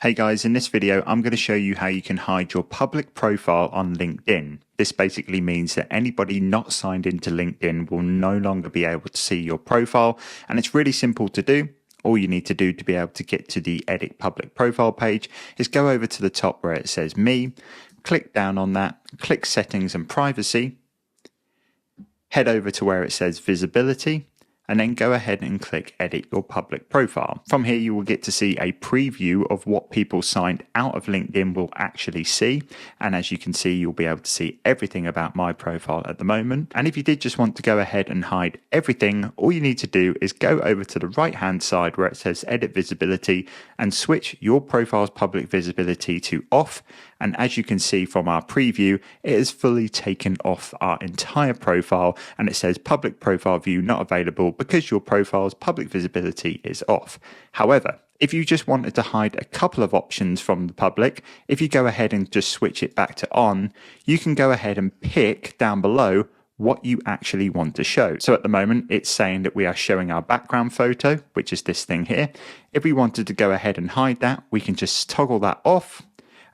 Hey guys, in this video, I'm going to show you how you can hide your public profile on LinkedIn. This basically means that anybody not signed into LinkedIn will no longer be able to see your profile, and it's really simple to do. All you need to do to be able to get to the Edit Public Profile page is go over to the top where it says Me, click down on that, click Settings and Privacy, head over to where it says Visibility, and then go ahead and click Edit Your Public Profile. From here, you will get to see a preview of what people signed out of LinkedIn will actually see. And as you can see, you'll be able to see everything about my profile at the moment. And if you did just want to go ahead and hide everything, all you need to do is go over to the right-hand side where it says Edit Visibility and switch your profile's public visibility to off. And as you can see from our preview, it is fully taken off our entire profile and it says public profile view not available because your profile's public visibility is off. However, if you just wanted to hide a couple of options from the public, if you go ahead and just switch it back to on, you can go ahead and pick down below what you actually want to show. So at the moment, it's saying that we are showing our background photo, which is this thing here. If we wanted to go ahead and hide that, we can just toggle that off.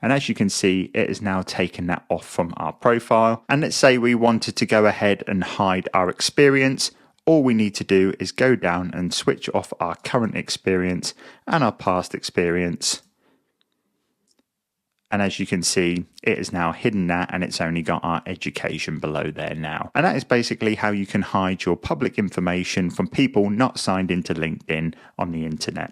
And as you can see, it has now taken that off from our profile. And let's say we wanted to go ahead and hide our experience. All we need to do is go down and switch off our current experience and our past experience. And as you can see, it has now hidden that and it's only got our education below there now. And that is basically how you can hide your public information from people not signed into LinkedIn on the internet.